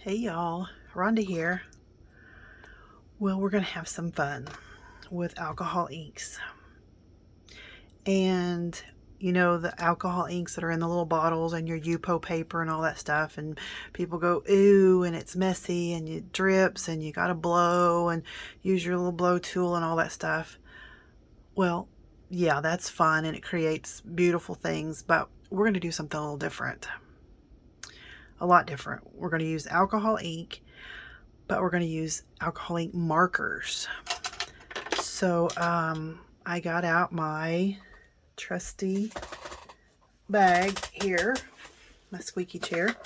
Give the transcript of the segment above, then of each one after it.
Hey y'all, Rhonda here. Well, we're going to have some fun with alcohol inks. And you know, the alcohol inks that are in the little bottles and your UPO paper and all that stuff. And people go, ooh, and it's messy and it drips and you got to blow and use your little blow tool and all that stuff. Well, yeah, that's fun and it creates beautiful things, but we're going to do something a little different. A lot different. We're going to use alcohol ink, but we're going to use alcohol ink markers. So I got out my trusty bag here, my squeaky chair,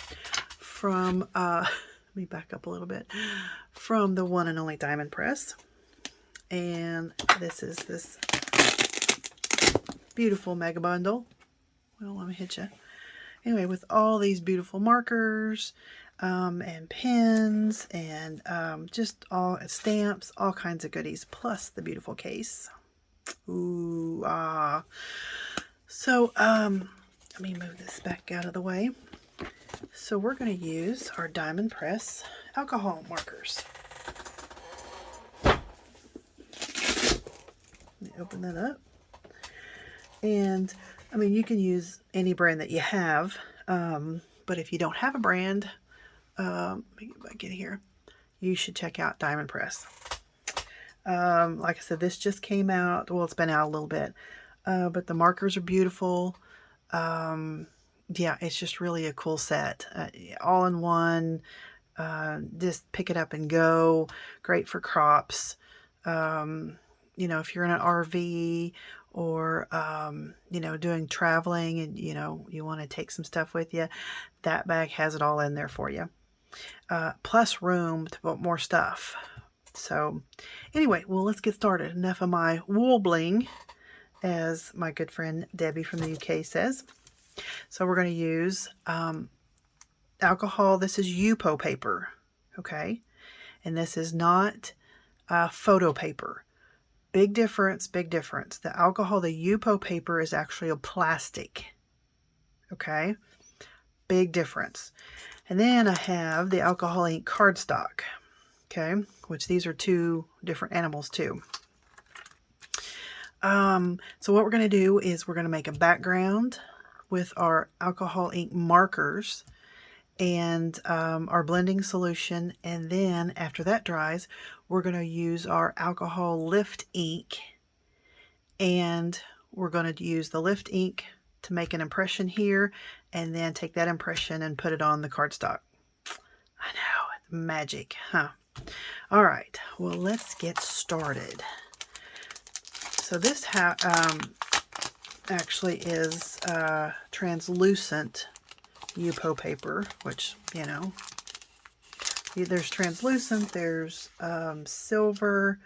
from, let me back up a little bit, from the one and only Diamond Press. And this is this beautiful mega bundle. Well, let me hit you. Anyway, with all these beautiful markers, and pens and just all stamps, all kinds of goodies, plus the beautiful case. Ooh, ah. So, let me move this back out of the way. So we're going to use our Diamond Press alcohol markers. Let me open that up. And, I mean, you can use any brand that you have, but if you don't have a brand, let me get back in here, you should check out Diamond Press. Like I said, this just came out. Well, it's been out a little bit, but the markers are beautiful. Yeah, it's just really a cool set. All in one. Just pick it up and go. Great for crops. You know, if you're in an RV or, you know, doing traveling and, you know, you want to take some stuff with you, that bag has it all in there for you. Plus room to put more stuff. So anyway, well, let's get started. Enough of my warbling, as my good friend Debbie from the UK says. So we're going to use alcohol. This is UPO paper, okay? And this is not photo paper. Big difference, big difference. The alcohol, the UPO paper is actually a plastic, okay? Big difference. And then I have the alcohol ink cardstock, okay? Which these are two different animals too. So what we're going to do is we're going to make a background with our alcohol ink markers and our blending solution, and then after that dries, we're going to use our alcohol lift ink, and we're going to use the lift ink to make an impression here, and then take that impression and put it on the cardstock. I know, magic, huh? All right, well, let's get started. So this actually is translucent UPO paper, which, you know, there's translucent, there's silver,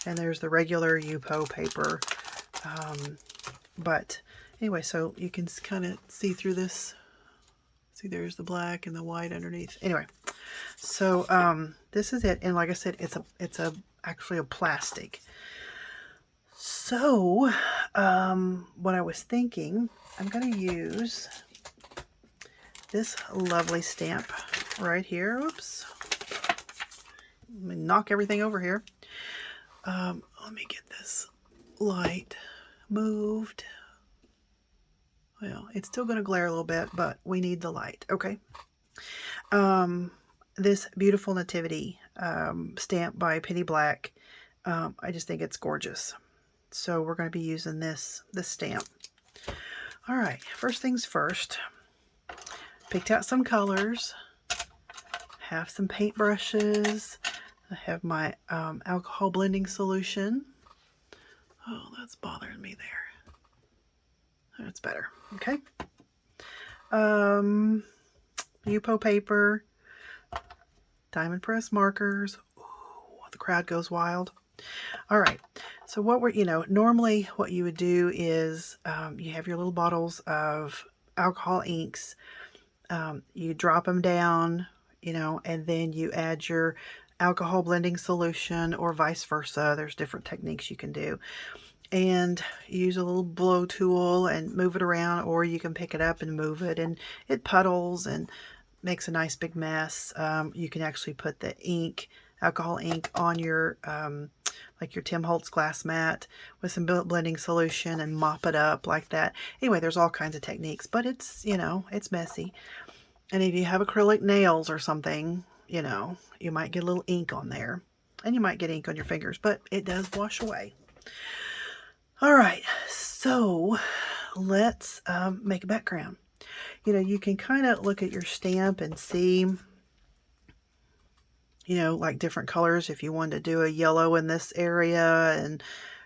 and there's the regular UPO paper. But anyway, so you can kind of see through this. See, there's the black and the white underneath. Anyway, so this is it, and like I said, it's actually a plastic. So what I was thinking, I'm going to use this lovely stamp right here. Oops. Let me knock everything over here. Let me get this light moved. Well, it's still going to glare a little bit, but we need the light. Okay. This beautiful nativity stamp by Penny Black. I just think it's gorgeous. So we're going to be using this stamp. All right. First things first. Picked out some colors. Have some paint brushes. I have my alcohol blending solution. Oh, that's bothering me there. That's better. Okay. UPO paper. Diamond Press markers. Ooh, the crowd goes wild. All right. So what we're, you know, normally what you would do is you have your little bottles of alcohol inks. You drop them down, you know, and then you add your alcohol blending solution, or vice versa. There's different techniques you can do. And use a little blow tool and move it around, or you can pick it up and move it, and it puddles and makes a nice big mess. You can actually put the ink, alcohol ink, on your like your Tim Holtz glass mat with some blending solution and mop it up like that. Anyway, there's all kinds of techniques, but it's, you know, it's messy. And if you have acrylic nails or something, you know, you might get a little ink on there, and you might get ink on your fingers, but it does wash away. All right, so let's make a background. You know, you can kind of look at your stamp and see, you know, like different colors if you want to do a yellow in this area and,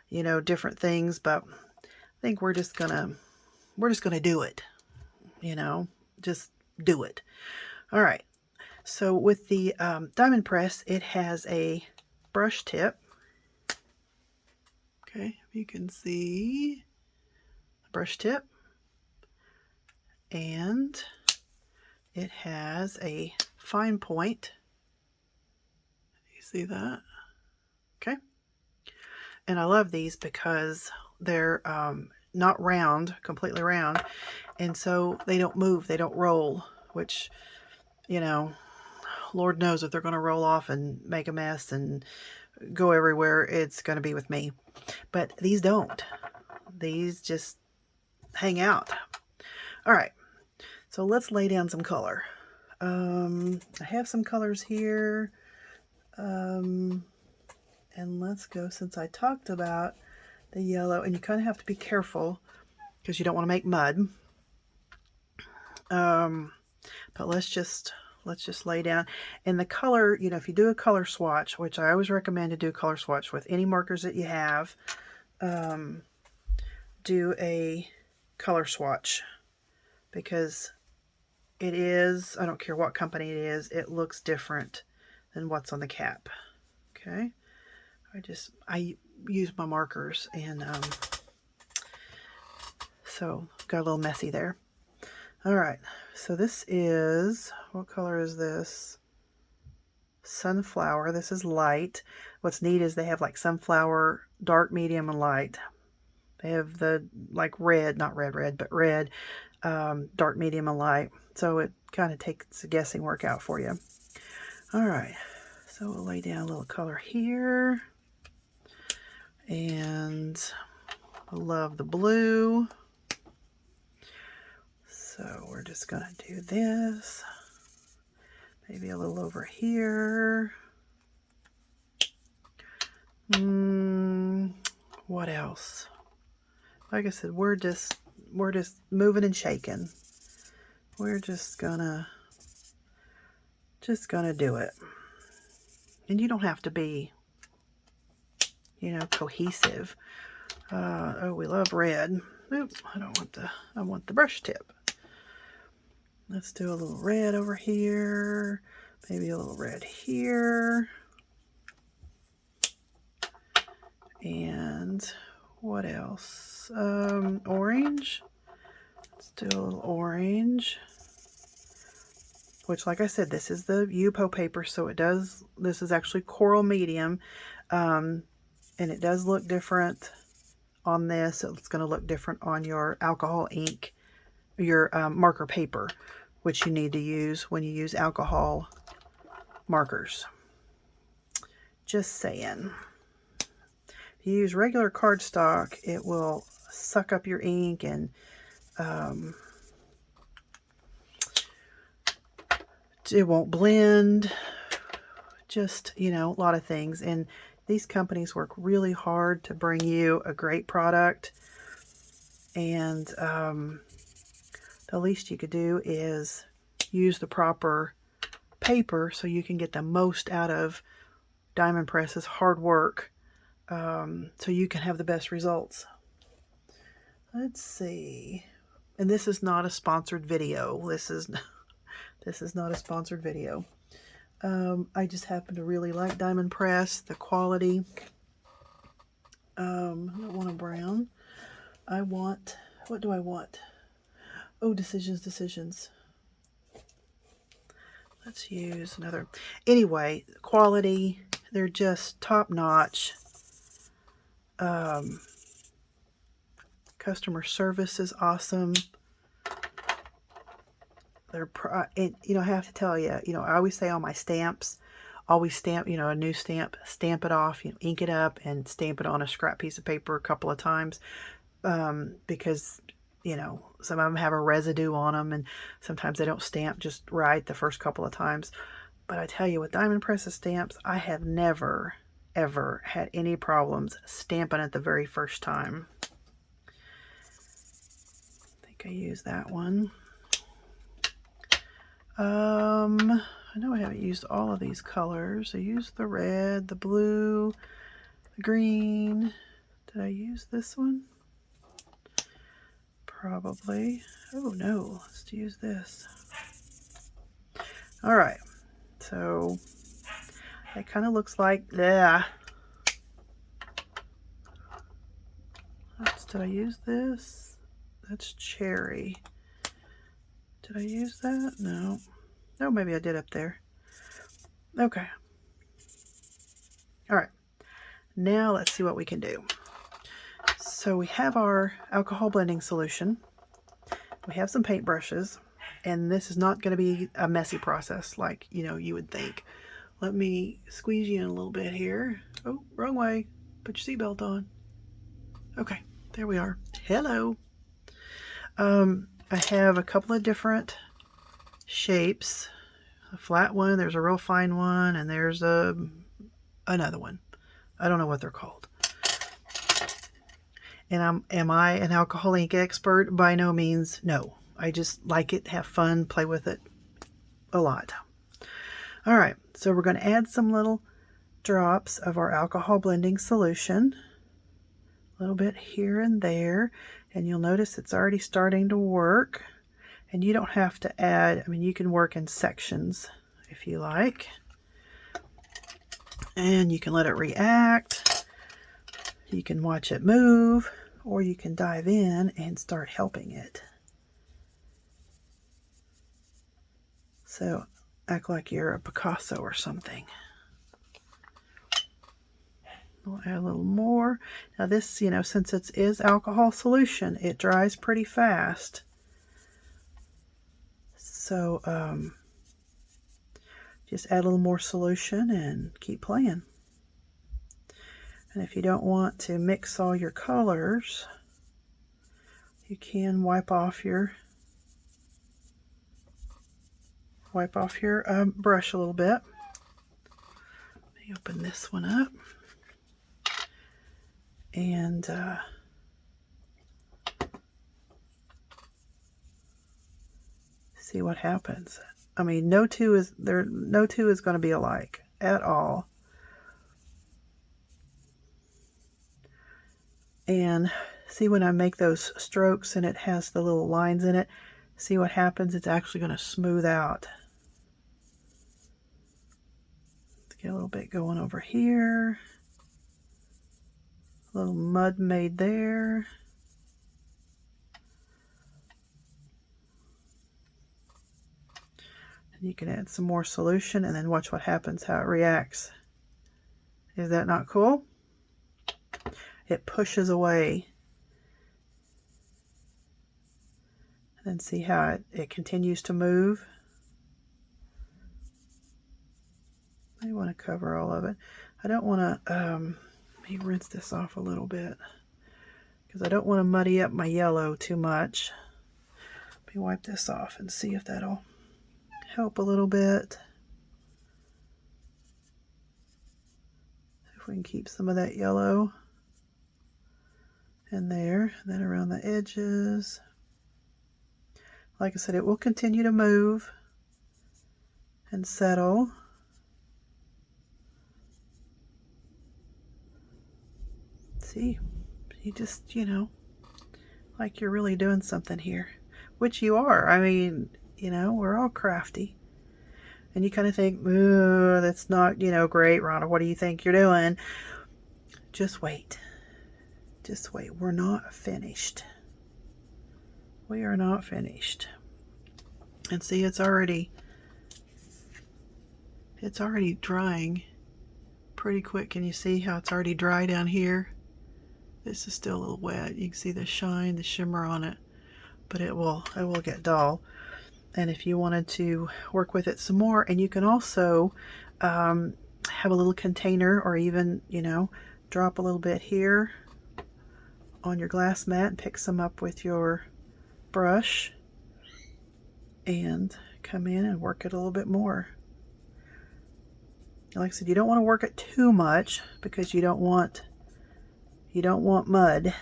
you know, different things, but I think we're just gonna do it, you know, just do it. All right, so with the diamond press, it has a brush tip. Okay, you can see the brush tip, and it has a fine point. You see that? Okay. And I love these because they're not round, completely round, and so they don't move, they don't roll, which, you know, Lord knows if they're going to roll off and make a mess and go everywhere, it's going to be with me. But these don't. These just hang out. All right, so let's lay down some color. I have some colors here. And let's go, since I talked about the yellow, and you kind of have to be careful because you don't want to make mud. But let's just lay down. And the color, you know, if you do a color swatch, which I always recommend to do a color swatch with any markers that you have, do a color swatch, because it is, I don't care what company it is, it looks different than what's on the cap. Okay, I use my markers, and so got a little messy there. All right, so this is, what color is this? Sunflower. This is light. What's neat is they have like sunflower, dark, medium, and light. They have the like red, not red, but red, dark, medium, and light. So it kind of takes the guessing work out for you. All right, so we'll lay down a little color here. And I love the blue. So we're just going to do this. Maybe a little over here. What else? Like I said, we're just moving and shaking. We're just gonna do it. And you don't have to be, you know, cohesive. Oh, we love red. Oops, I want the brush tip. Let's do a little red over here. Maybe a little red here. And what else? Orange. Let's do a little orange. Which, like I said, this is the Yupo paper, so this is actually coral medium. And it does look different on this. It's going to look different on your alcohol ink, your marker paper, which you need to use when you use alcohol markers. Just saying. If you use regular cardstock, it will suck up your ink, and it won't blend. Just, you know, a lot of things. And these companies work really hard to bring you a great product. And the least you could do is use the proper paper so you can get the most out of Diamond Press's hard work, so you can have the best results. Let's see. And this is not a sponsored video. This is not a sponsored video. I just happen to really like Diamond Press, the quality. I don't want a brown. I want, what do I want? Oh, decisions. Let's use another. Anyway, quality, they're just top notch. Customer service is awesome. and, you know, I have to tell you, you know, I always say on my stamps, always stamp, you know, a new stamp, stamp it off, you know, ink it up and stamp it on a scrap piece of paper a couple of times, because, you know, some of them have a residue on them, and sometimes they don't stamp just right the first couple of times. But I tell you, with Diamond Press stamps, I have never, ever had any problems stamping it the very first time. I think I used that one. I know I haven't used all of these colors. I used the red, the blue, the green. Did I use this one? Probably. Oh no, let's use this. All right, so it kind of looks like, yeah. Did I use this? That's cherry. Did I use that? No. Oh, maybe I did up there. Okay. All right. Now let's see what we can do. So we have our alcohol blending solution. We have some paint brushes, and this is not going to be a messy process like, you know, you would think. Let me squeeze you in a little bit here. Oh, wrong way. Put your seatbelt on. Okay, there we are. Hello. I have a couple of different shapes. A flat one, there's a real fine one, and there's another one. I don't know what they're called. And am I an alcohol ink expert? By no means, no. I just like it, have fun, play with it a lot. All right, so we're going to add some little drops of our alcohol blending solution. A little bit here and there. And you'll notice it's already starting to work. And you don't have to add, I mean, you can work in sections if you like. And you can let it react. You can watch it move, or you can dive in and start helping it. So act like you're a Picasso or something. We'll add a little more. Now this, you know, since it is alcohol solution, it dries pretty fast. So just add a little more solution and keep playing. And if you don't want to mix all your colors, you can wipe off your brush a little bit. Let me open this one up. And see what happens. I mean, no two is going to be alike at all. And see, when I make those strokes and it has the little lines in it, see what happens? It's actually going to smooth out. Let's get a little bit going over here. A little mud made there. And you can add some more solution and then watch what happens, how it reacts. Is that not cool? It pushes away. And then see how it continues to move. I want to cover all of it. I don't want to, let me rinse this off a little bit, because I don't want to muddy up my yellow too much. Let me wipe this off and see if that'll help a little bit. If we can keep some of that yellow in there, and then around the edges. Like I said, it will continue to move and settle. See, you just, you know, like you're really doing something here, which you are. I mean, you know, we're all crafty. And you kind of think, that's not, you know, great, Rhonda. What do you think you're doing? Just wait. Just wait. We're not finished. We are not finished. And see, it's already drying pretty quick. Can you see how it's already dry down here? This is still a little wet. You can see the shine, the shimmer on it, but it will get dull. And if you wanted to work with it some more, and you can also have a little container, or even, you know, drop a little bit here on your glass mat and pick some up with your brush and come in and work it a little bit more. Like I said, you don't want to work it too much because you don't want mud.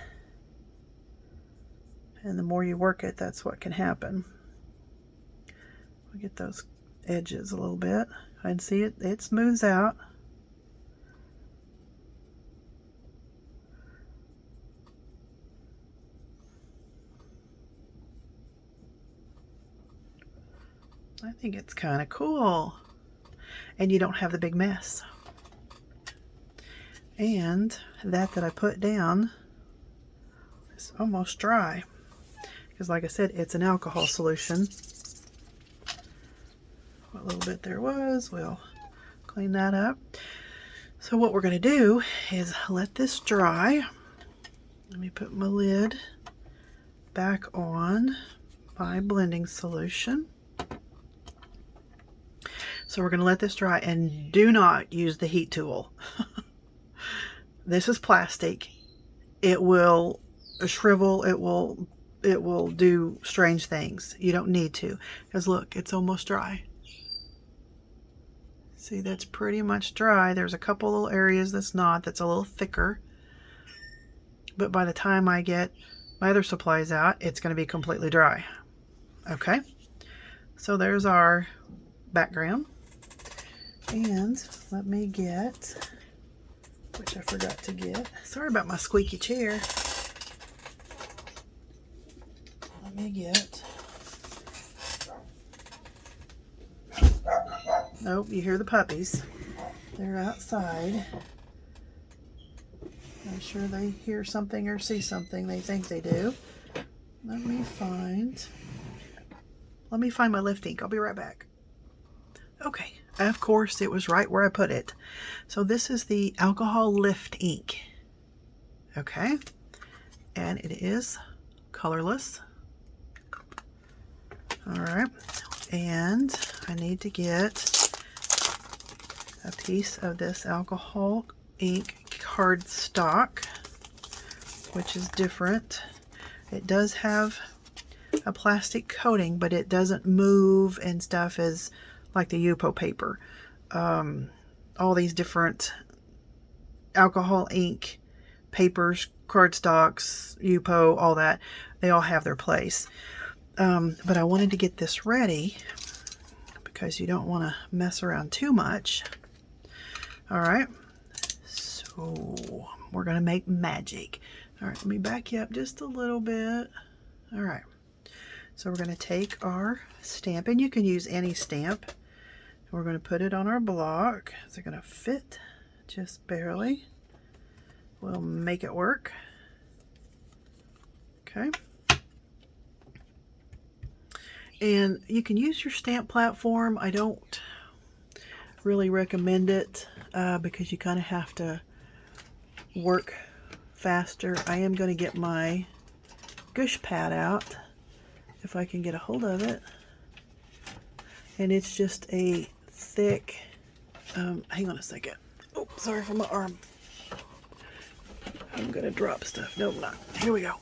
And the more you work it, that's what can happen. We'll get those edges a little bit. I can see it smooths out. I think it's kind of cool. And you don't have the big mess. And that I put down is almost dry. Because like I said, it's an alcohol solution. What little bit there was, we'll clean that up. So what we're going to do is let this dry. Let me put my lid back on my blending solution. So we're going to let this dry, and do not use the heat tool. This is plastic. It will shrivel, it will do strange things. You don't need to, because look, it's almost dry. See, that's pretty much dry. There's a couple little areas that's a little thicker. But by the time I get my other supplies out, it's going to be completely dry. Okay, so there's our background. And let me get, which I forgot to get. Sorry about my squeaky chair. Let me get, nope, you hear the puppies. They're outside. I'm sure they hear something or see something. They think they do. Let me find my lift ink. I'll be right back. Okay, of course it was right where I put it. So this is the alcohol lift ink. Okay, and it is colorless. All right, and I need to get a piece of this alcohol ink cardstock, which is different. It does have a plastic coating, but it doesn't move and stuff as like the Yupo paper. All these different alcohol ink papers, cardstocks, Yupo, all that, they all have their place. But I wanted to get this ready because you don't want to mess around too much. All right, so we're going to make magic. All right, let me back you up just a little bit. All right, so we're going to take our stamp, and you can use any stamp. We're going to put it on our block. Is it going to fit? Just barely. We'll make it work. Okay. And you can use your stamp platform. I don't really recommend it because you kind of have to work faster. I am going to get my gush pad out if I can get a hold of it. And it's just a thick, hang on a second. Oh, sorry for my arm. I'm going to drop stuff. No, I'm not. Here we go.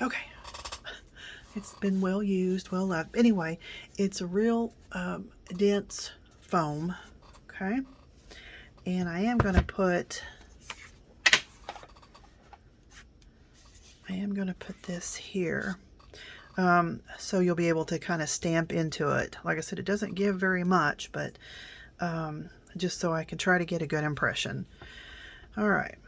Okay. It's been well used, well loved. Anyway, it's a real dense foam, okay? And I am going to put this here. So you'll be able to kind of stamp into it. Like I said, it doesn't give very much, but just so I can try to get a good impression. All right.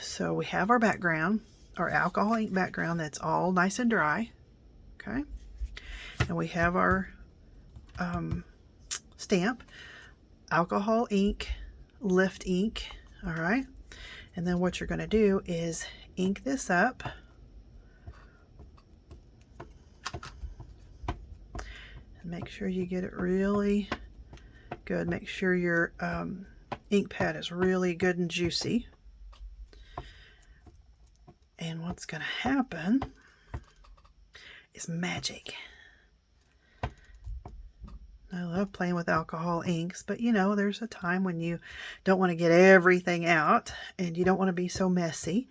So we have our background, our alcohol ink background that's all nice and dry. Okay, and we have our stamp, alcohol ink, lift ink. All right, and then what you're going to do is ink this up, and make sure you get it really good. Make sure your ink pad is really good and juicy. And what's going to happen is magic. I love playing with alcohol inks, but you know, there's a time when you don't want to get everything out and you don't want to be so messy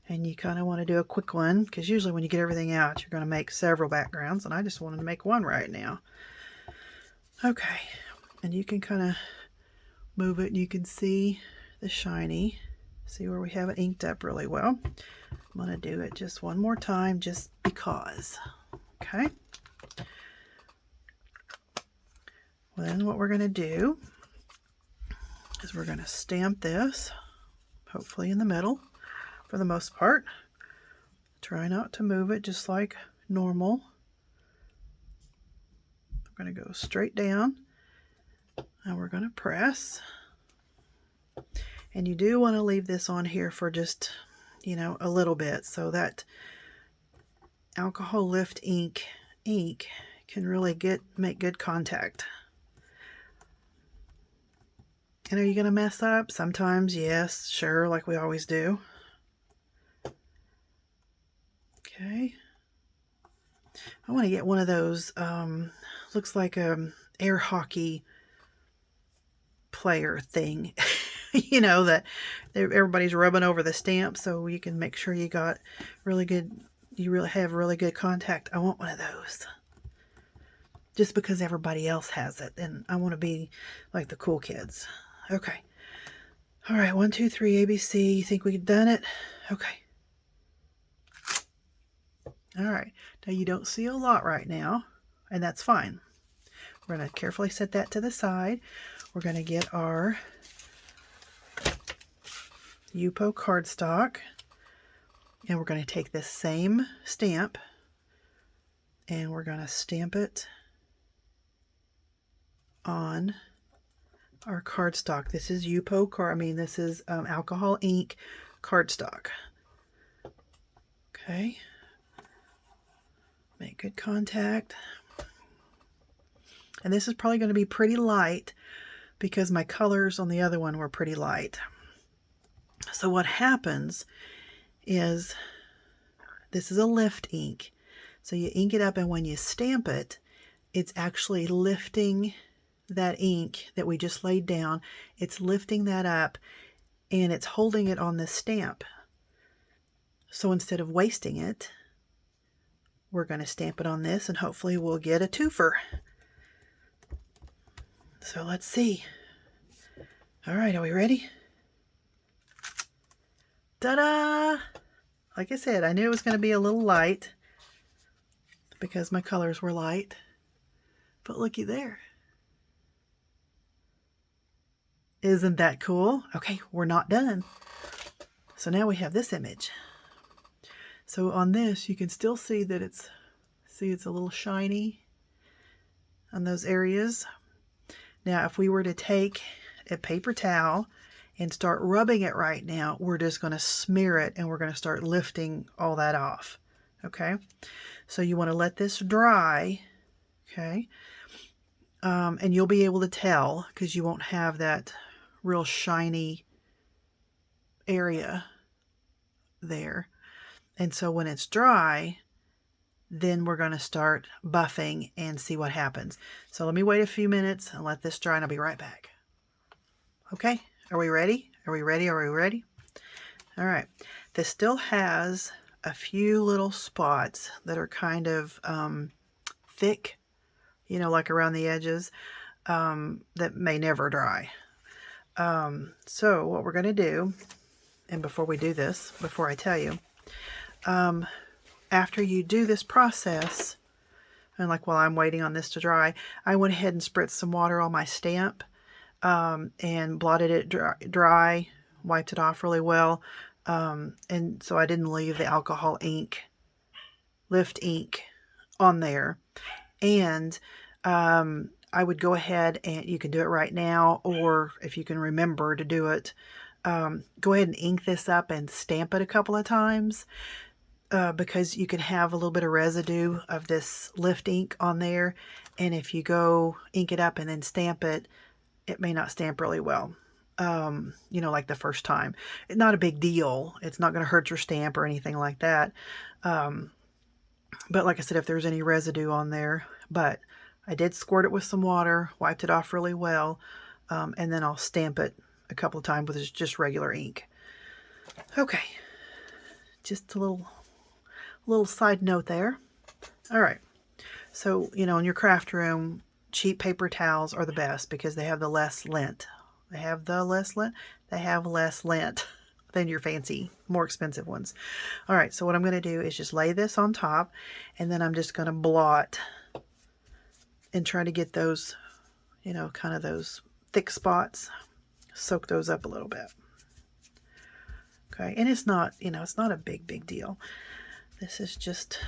and you kind of want to do a quick one because usually when you get everything out, you're going to make several backgrounds and I just wanted to make one right now. Okay, and you can kind of move it and you can see the shiny. See where we have it inked up really well. I'm going to do it just one more time just because. Okay. Well, then what we're going to do is we're going to stamp this, hopefully in the middle for the most part. Try not to move it, just like normal. We're going to go straight down and we're going to press. And you do want to leave this on here for just, you know, a little bit so that alcohol lift ink can really make good contact. And are you going to mess up? Sometimes, yes, sure, like we always do. Okay. I want to get one of those, looks like a air hockey player thing, you know, that everybody's rubbing over the stamp so you can make sure you got really good, you really have really good contact. I want one of those. Just because everybody else has it, and I want to be like the cool kids. Okay. All right, 1, 2, 3, ABC. You think we've done it? Okay. All right. Now you don't see a lot right now, and that's fine. We're going to carefully set that to the side. We're going to get our Yupo cardstock, and we're going to take this same stamp, and we're going to stamp it on our cardstock. This is Yupo this is alcohol ink cardstock. Okay. Make good contact. And this is probably going to be pretty light because my colors on the other one were pretty light. So what happens is this is a lift ink. So you ink it up, and when you stamp it, it's actually lifting that ink that we just laid down. It's lifting that up and it's holding it on the stamp. So instead of wasting it, we're going to stamp it on this and hopefully we'll get a twofer. So let's see. All right, are we ready? Ta-da! Like I said, I knew it was going to be a little light because my colors were light. But looky there. Isn't that cool? Okay, we're not done. So now we have this image. So on this, you can still see that it's a little shiny on those areas. Now, if we were to take a paper towel and start rubbing it right now, we're just going to smear it and we're going to start lifting all that off. Okay, so you want to let this dry. Okay, and you'll be able to tell because you won't have that real shiny area there. And so when it's dry, then we're going to start buffing and see what happens. So let me wait a few minutes and let this dry and I'll be right back. Okay, are we ready? Are we ready? Are we ready? All right, this still has a few little spots that are kind of thick, you know, like around the edges, that may never dry. So what we're going to do, and before we do this, before I tell you, after you do this process, and like while I'm waiting on this to dry, I went ahead and spritzed some water on my stamp, and blotted it dry, wiped it off really well, and so I didn't leave the alcohol ink, lift ink on there. And I would go ahead, and you can do it right now, or if you can remember to do it, go ahead and ink this up and stamp it a couple of times, because you can have a little bit of residue of this lift ink on there, and if you go ink it up and then stamp it, it may not stamp really well, you know, like the first time. It's not a big deal. It's not going to hurt your stamp or anything like that. But like I said, if there's any residue on there, but I did squirt it with some water, wiped it off really well, and then I'll stamp it a couple of times with just regular ink. Okay, just a little side note there. All right, so in your craft room, cheap paper towels are the best because they have the less lint. They have less lint than your fancy, more expensive ones. All right, so what I'm going to do is just lay this on top, and then I'm just going to blot and try to get those, kind of those thick spots, soak those up a little bit. Okay, and it's not, it's not a big deal. This is just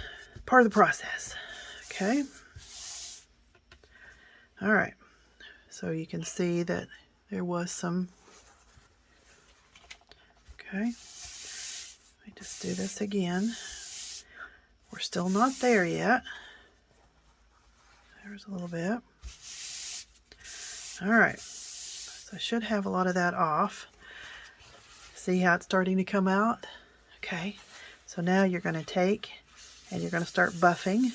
part of the process. Okay. All right. So you can see that there was some. Okay. Let me just do this again. We're still not there yet. There's a little bit. All right. So I should have a lot of that off. See how it's starting to come out? Okay. So now you're going to take and you're going to start buffing.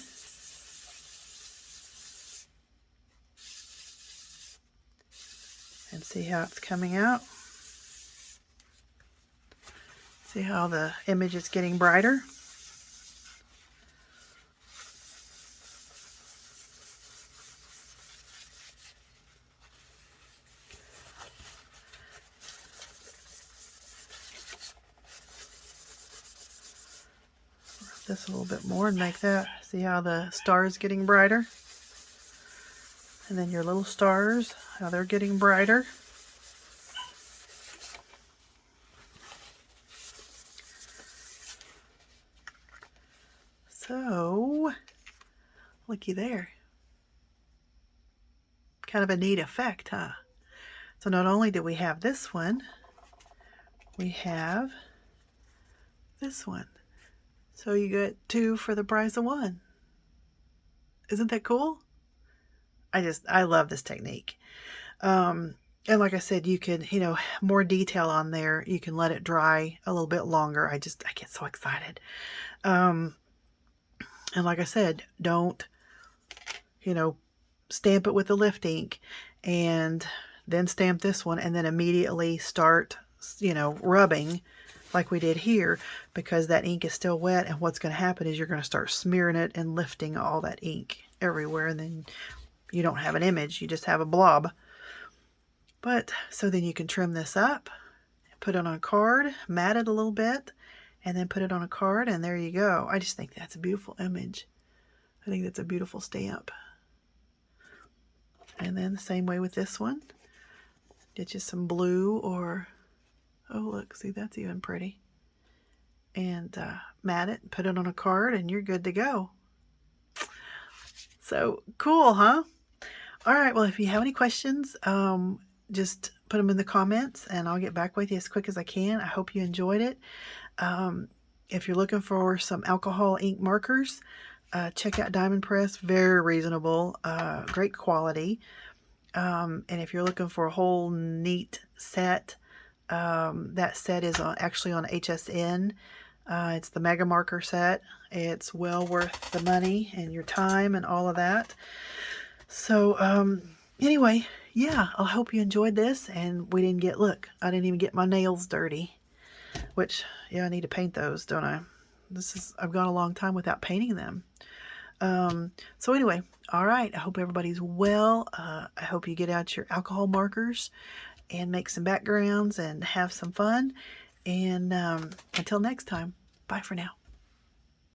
And see how it's coming out. See how the image is getting brighter? This a little bit more and make that. See how the star is getting brighter? And then your little stars, how they're getting brighter. So, looky there. Kind of a neat effect, huh? So not only do we have this one, we have this one. So you get 2 for the price of 1. Isn't that cool? I love this technique. And like I said, you could, more detail on there. You can let it dry a little bit longer. I get so excited. And like I said, don't, stamp it with the lift ink and then stamp this one and then immediately start, rubbing like we did here, because that ink is still wet, and what's going to happen is you're going to start smearing it and lifting all that ink everywhere, and then you don't have an image, you just have a blob. But so then you can trim this up, put it on a card, mat it a little bit, and then put it on a card, and there you go. I just think that's a beautiful image. I think that's a beautiful stamp. And then the same way with this one. Get you some blue, or oh look, see, that's even pretty. And mat it, put it on a card, and you're good to go. So cool, huh? All right, well, if you have any questions, just put them in the comments and I'll get back with you as quick as I can. I hope you enjoyed it. If you're looking for some alcohol ink markers, check out Diamond Press. Very reasonable, great quality. And if you're looking for a whole neat set, that set is actually on HSN. It's the Mega Marker set. It's well worth the money and your time and all of that. So anyway, yeah, I hope you enjoyed this, and we didn't look, I didn't even get my nails dirty, which, yeah, I need to paint those, don't I? I've gone a long time without painting them. So anyway, all right, I hope everybody's well. I hope you get out your alcohol markers and make some backgrounds and have some fun. And until next time, bye for now.